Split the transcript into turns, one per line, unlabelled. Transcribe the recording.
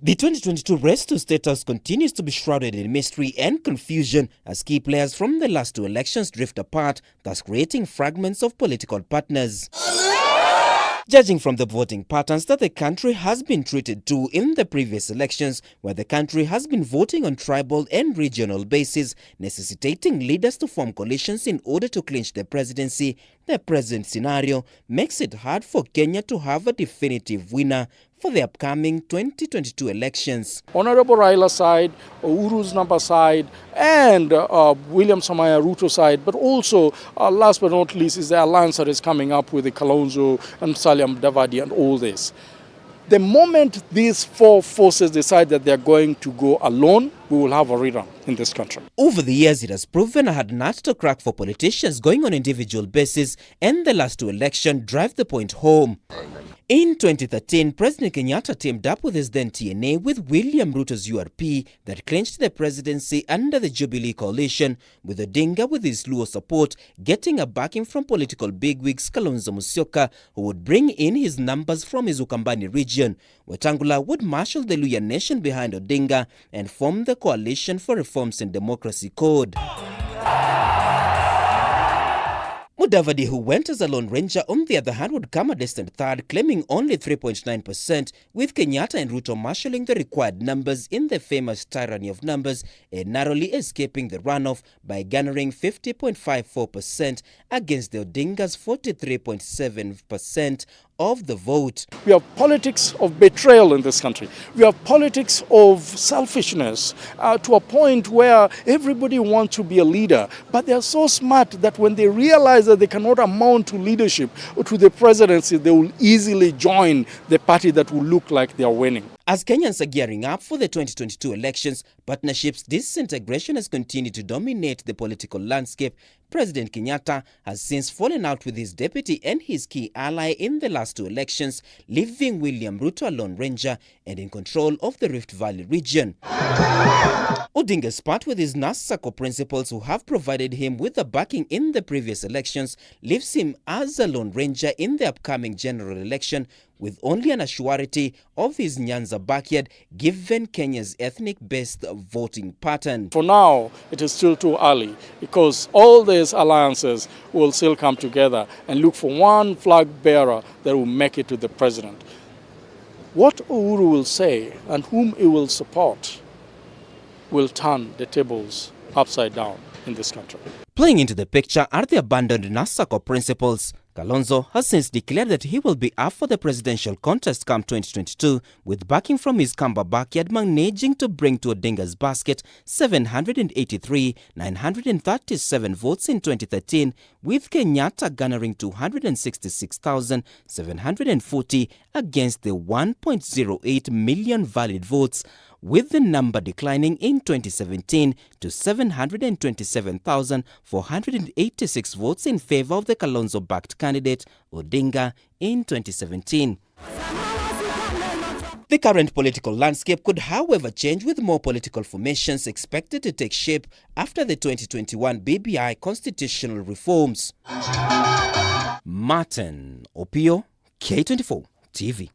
The 2022 race to status continues to be shrouded in mystery and confusion as key players from the last two elections drift apart, thus creating fragments of political partners. Judging from the voting patterns that the country has been treated to in the previous elections, where the country has been voting on tribal and regional basis, necessitating leaders to form coalitions in order to clinch the presidency, the present scenario makes it hard for Kenya to have a definitive winner for the upcoming 2022 elections.
Honorable Raila side, Uhuru's number side, and William Samaya Ruto side, but also, last but not least, is the alliance that is coming up with the Kalonzo and Mudavadi and all this. The moment these four forces decide that they're going to go alone, we will have a rerun in this country.
Over the years, it has proven a hard nut to crack for politicians going on individual basis, and the last two elections drive the point home. In 2013, President Kenyatta teamed up with his then TNA with William Ruto's URP that clinched the presidency under the Jubilee coalition, with Odinga with his Luo support getting a backing from political bigwigs Kalonzo Musyoka, who would bring in his numbers from his Ukambani region. Wetangula would marshal the Luya nation behind Odinga and form the Coalition for Reforms and Democracy Code. Mudavadi, who went as a lone ranger, on the other hand, would come a distant third, claiming only 3.9%, with Kenyatta and Ruto marshalling the required numbers in the famous tyranny of numbers and narrowly escaping the runoff by garnering 50.54% against the Odinga's 43.7% of the vote.
We have politics of betrayal in this country. We have politics of selfishness to a point where everybody wants to be a leader, but they are so smart that when they realize that they cannot amount to leadership or to the presidency, they will easily join the party that will look like they are winning.
As Kenyans are gearing up for the 2022 elections, partnerships disintegration has continued to dominate the political landscape. President Kenyatta has since fallen out with his deputy and his key ally in the last two elections, leaving William Ruto a lone ranger and in control of the Rift Valley region. Odinga's part with his NASACO principals, who have provided him with the backing in the previous elections, leaves him as a lone ranger in the upcoming general election, with only an assurity of his Nyanza backyard given Kenya's ethnic-based voting pattern.
For now, it is still too early because all these alliances will still come together and look for one flag bearer that will make it to the president. What Uhuru will say and whom he will support will turn the tables upside down in this country.
Playing into the picture are the abandoned NASACO principles. Kalonzo has since declared that he will be up for the presidential contest come 2022, with backing from his Kamba backyard managing to bring to Odinga's basket 783,937 votes in 2013, with Kenyatta garnering 266,740 against the 1.08 million valid votes, with the number declining in 2017 to 727,486 votes in favor of the Kalonzo-backed candidate Odinga in 2017. The current political landscape could, however, change, with more political formations expected to take shape after the 2021 BBI constitutional reforms. Martin Opio, K24 TV.